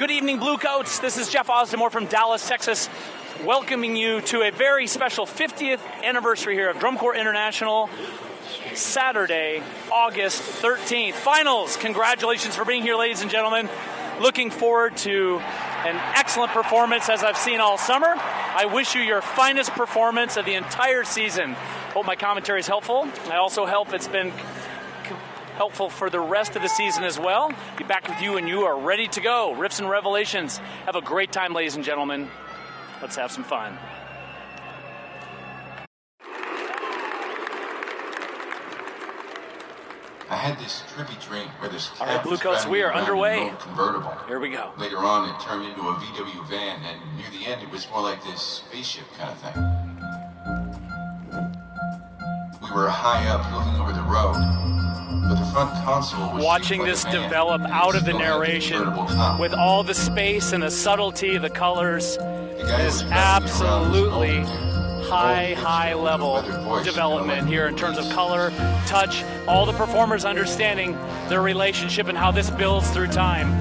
Good evening, Bluecoats. This is Jeff Ausdemore from Dallas, Texas, welcoming you to a very special 50th anniversary here of Drum Corps International, Saturday, August 13th. Finals. Congratulations for being here, ladies and gentlemen. Looking forward to an excellent performance as I've seen all summer. I wish you your finest performance of the entire season. Hope my commentary is helpful. I also hope it's been helpful for the rest of the season as well. Be back with you and you are ready to go. Riffs and Revelations. Have a great time, ladies and gentlemen. Let's have some fun. I had this trippy dream where this all right, Bluecoats, we are underway. Convertible. Here we go. Later on, it turned into a VW van, and near the end, it was more like this spaceship kind of thing. We were high up, looking over the road, but the front console was watching this develop out of the narration with all the space and the subtlety, the colors, is absolutely high level development here in terms of color, touch, all the performers understanding their relationship and how this builds through time.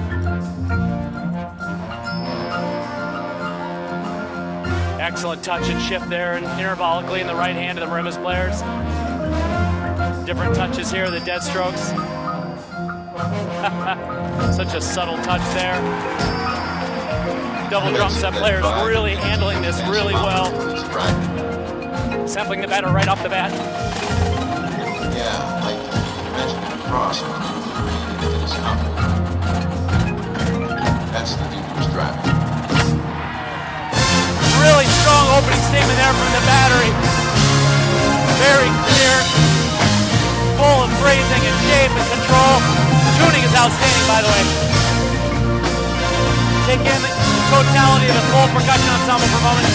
Excellent touch and shift there and intervolically in the right hand of the marimba's players. Different touches here, the dead strokes. Such a subtle touch there. Double drum set players really handling this really well. Sampling the batter right off the bat. Yeah, like imagine a cross into this hump. That's the dude who was driving. Really strong opening statement there from the battery. Very clear, full of phrasing and shape and control. Tuning is outstanding, by the way. Take in the totality of the full percussion ensemble for a moment.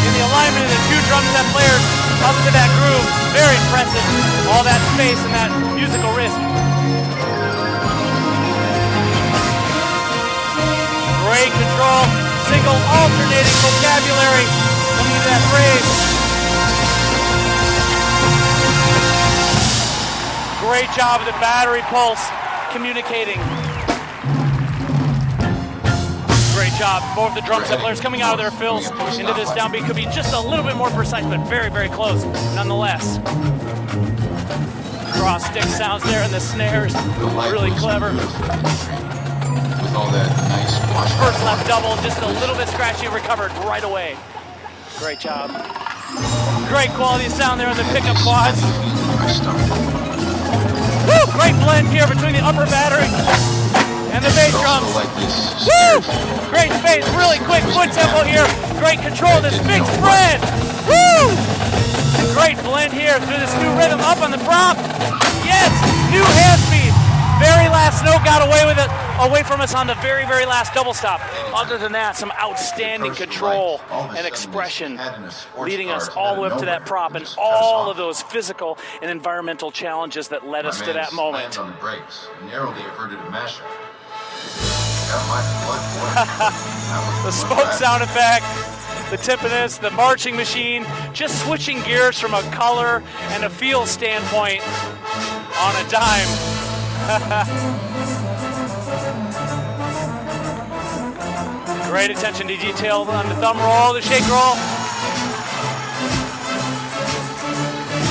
In the alignment of the two drum set players up to that groove, very impressive. All that space and that musical wrist. Great control, single alternating vocabulary coming into that phrase. Great job of the battery pulse communicating. Great job. Both the drum set players coming out of their fills into this downbeat. Could be just a little bit more precise, but very close nonetheless. Cross stick sounds there and the snares. Really clever. With all that nice first left double, just a little bit scratchy, recovered right away. Great job. Great quality sound there in the pickup quads. Woo! Great blend here between the upper battery and the bass drums. Woo! Great space, really quick foot tempo here. Great control, this big spread. Woo! Great blend here through this new rhythm up on the prop. Yes, new hand speed. Very last note got away with it, away from us on the very last double stop. Other than that, some outstanding control and expression leading us all the way up to that prop and all of those physical and environmental challenges that led us to that moment. On the brakes, narrowly averted a mashup. The smoke sound effect, the timpanist, the marching machine, just switching gears from a color and a feel standpoint on a dime. Great attention to detail on the thumb roll, the shake roll.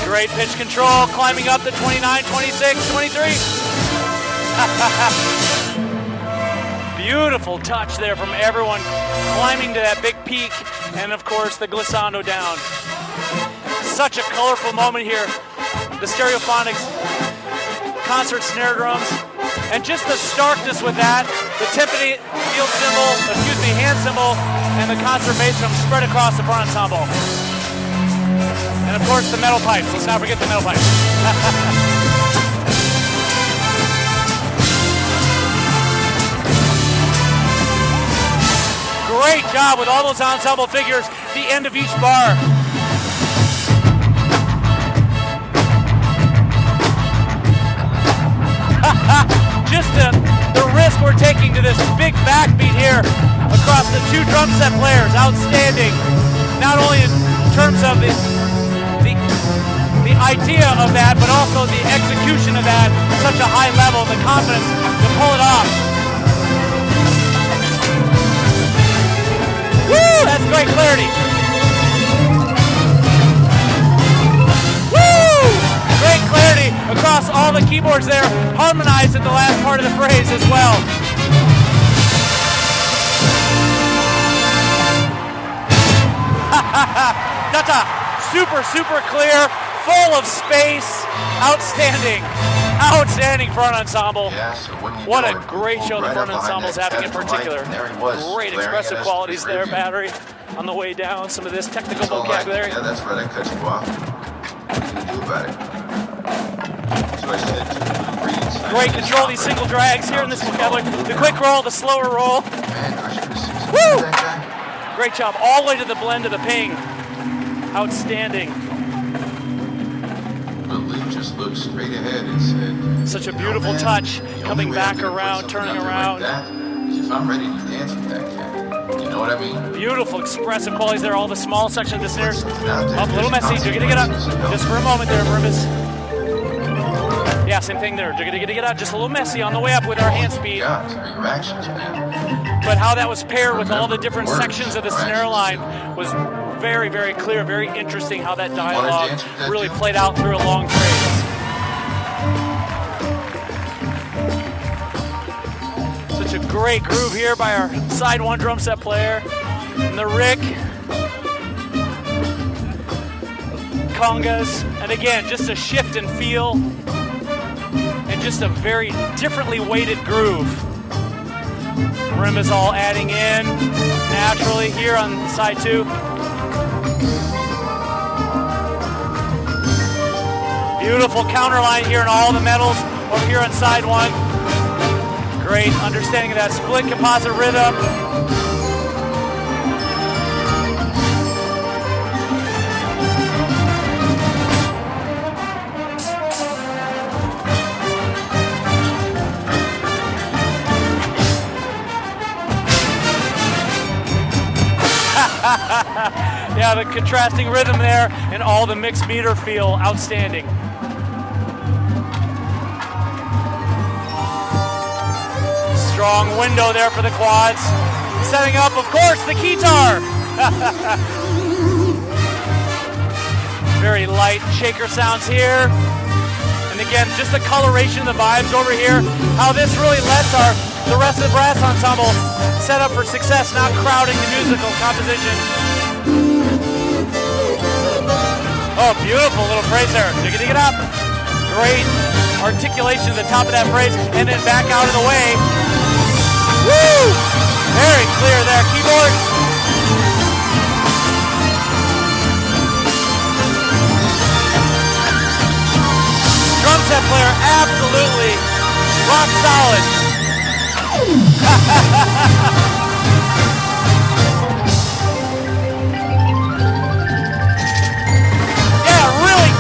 Great pitch control, climbing up to 29, 26, 23. Beautiful touch there from everyone, climbing to that big peak, and of course the glissando down. Such a colorful moment here. The stereophonics, concert snare drums, and just the starkness with that, the timpani, field cymbal, hand cymbal, and the concert bass drum spread across the front ensemble. And of course the metal pipes, let's not forget the metal pipes. Great job with all those ensemble figures, the end of each bar. Just the risk we're taking to this big backbeat here across the two drum set players, outstanding. Not only in terms of the idea of that, but also the execution of that at such a high level, the confidence to pull it off. Woo! That's great clarity. Woo! Great clarity across all the keyboards there, harmonized at the last part of the phrase as well. That's a super clear, full of space, outstanding front ensemble. Yeah, so what a great show the front ensemble's having in particular. Great expressive qualities there, Battery, on the way down, some of this technical vocabulary. Yeah, that's right, I cut you off. What are you going to do about it? So I said, reads. Great control, these single drags here in this vocabulary. The quick roll, the slower roll. Man, I should have seen Woo! that guy. Great job, all the way to the blend of the ping. Outstanding. But Lee just looked straight ahead and said, such a beautiful touch, coming back around, turning around. Like that is if I'm ready to dance with that kid. You know what I mean? Beautiful expressive qualities there, all the small section of the snares. Now, Up, a little messy, jiggity get up. Just for a moment there, Rimbus. Yeah, same thing there, jiggity get up. Just a little messy on the way up with our hand speed. God, your actions, man. But how that was paired with all the different sections of the snare line was very clear, very interesting how that dialogue really played out through a long phrase. Such a great groove here by our side one drum set player. And the Rick. Congas. And again, just a shift in feel. And just a very differently weighted groove. Marimba's all adding in naturally here on side two. Beautiful counter line here in all the metals over here on side one. Great understanding of that split composite rhythm. Yeah, the contrasting rhythm there and all the mixed meter feel, outstanding. Strong window there for the quads. Setting up, of course, the guitar. Very light shaker sounds here. And again, just the coloration of the vibes over here. How this really lets the rest of the brass ensemble set up for success, not crowding the musical composition. Oh, beautiful little phrase there. Dig it up. Great articulation at the top of that phrase, and then back out of the way. Woo! Very clear there, keyboard. Drum set player, absolutely rock solid.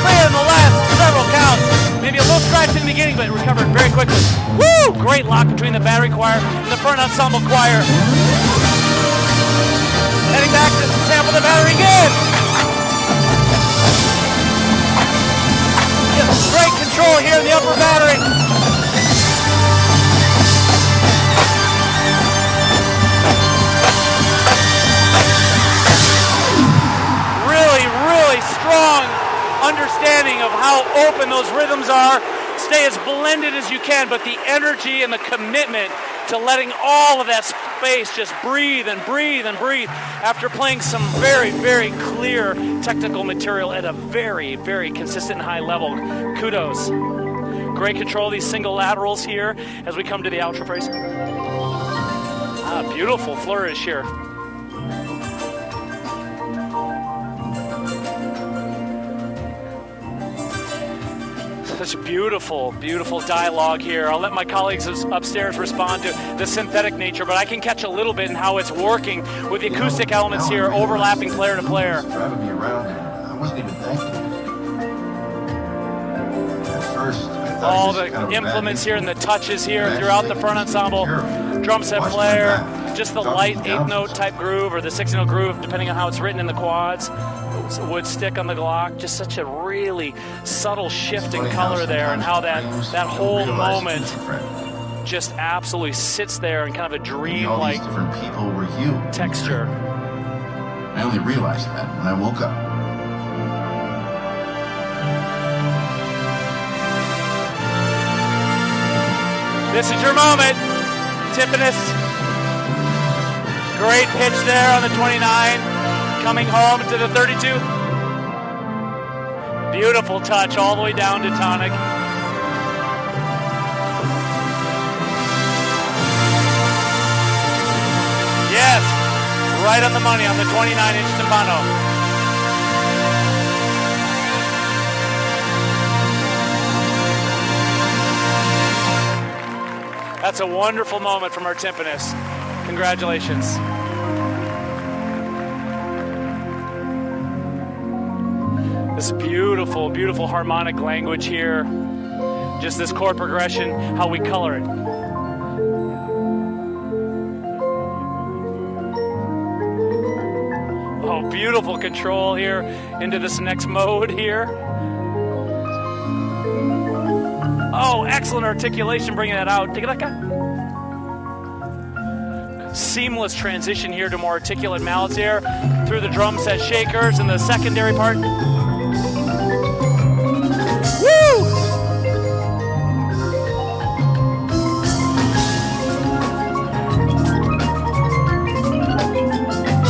In the last several counts. Maybe a little scratch in the beginning, but recovered very quickly. Woo! Great lock between the battery choir and the front ensemble choir. Heading back to sample the battery again. Just great control here in the upper battery. Really strong understanding of how open those rhythms are. Stay as blended as you can, but the energy and the commitment to letting all of that space just breathe and breathe and breathe after playing some very clear technical material at a very consistent and high level. Kudos. Great control of these single laterals here as we come to the outro phrase. Beautiful flourish here. Such beautiful dialogue here. I'll let my colleagues upstairs respond to the synthetic nature, but I can catch a little bit in how it's working with the acoustic elements here, overlapping player to player. Driving me around, and I wasn't even thanking you. At first, I thought all the implements here and the touches here throughout the front ensemble. Drum set player, just the light 8-note type groove or the 6-note groove, depending on how it's written in the quads. wood stick on the Glock. Just such a really subtle shift in color there, and how that whole moment just absolutely sits there in kind of a dream-like texture. I only realized that when I woke up. This is your moment, timpanist. Great pitch there on the 29, coming home to the 32. Beautiful touch all the way down to tonic. Yes, right on the money on the 29-inch timpano. That's a wonderful moment from our timpanist. Congratulations. This beautiful, beautiful harmonic language here. Just this chord progression, how we color it. Oh, beautiful control here into this next mode here. Oh, excellent articulation bringing that out. Take it, seamless transition here to more articulate mallets here through the drum set shakers and the secondary part. Woo!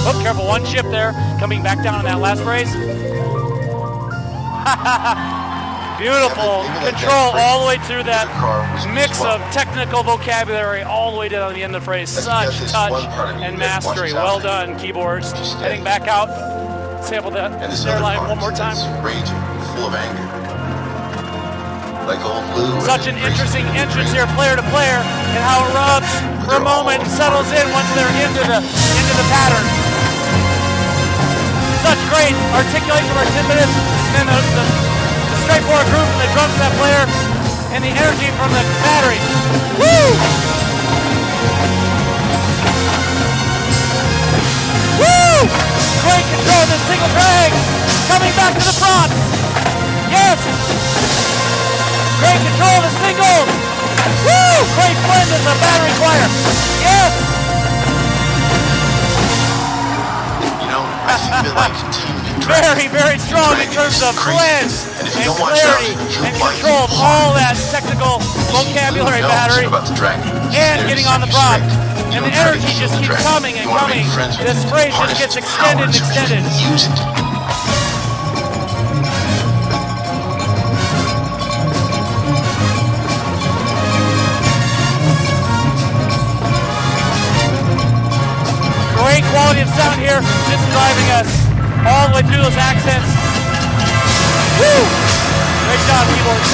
Oh, careful, one chip there, coming back down on that last phrase. Beautiful control all the way through that mix of technical vocabulary all the way down to the end of the phrase. Such touch and mastery. Well done, keyboards. Heading back out. Sample that snare line one more time. Raging, full of anger. Like old blue. Such an interesting entrance here, player to player, and how it rubs for a moment and settles in once they're into the pattern. Such great articulation of our timpanist, and then the straightforward groove from the drum set player and the energy from the battery. Woo! Woo! Great control of this single drag. Coming back to the front. Yes! Great control of the singles. Woo! Great blend of the battery choir. Yes! You know, I feel like very, very strong in terms of blend and clarity and control of all that technical vocabulary battery and getting on the prop. And the energy just keeps coming and coming. This phrase just gets extended and extended. Great quality of sound here, just driving us all the way through those accents. Woo! Great job, keyboards.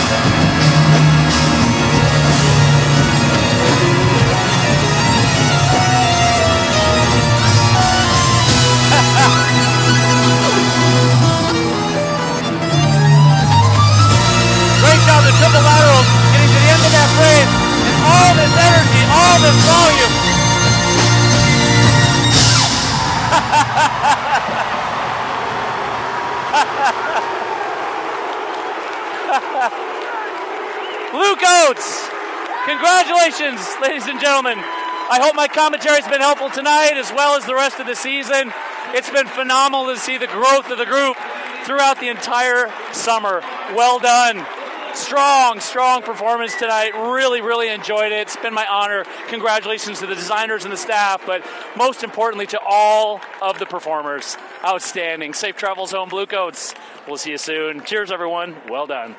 Great job, the triple laterals, getting to the end of that phrase, and all this energy, all this volume. Bluecoats! Congratulations, ladies and gentlemen. I hope my commentary has been helpful tonight as well as the rest of the season. It's been phenomenal to see the growth of the group throughout the entire summer. Well done. Strong performance tonight. Really, really enjoyed it. It's been my honor. Congratulations to the designers and the staff, but most importantly to all of the performers. Outstanding. Safe travels home, Bluecoats. We'll see you soon. Cheers, everyone. Well done.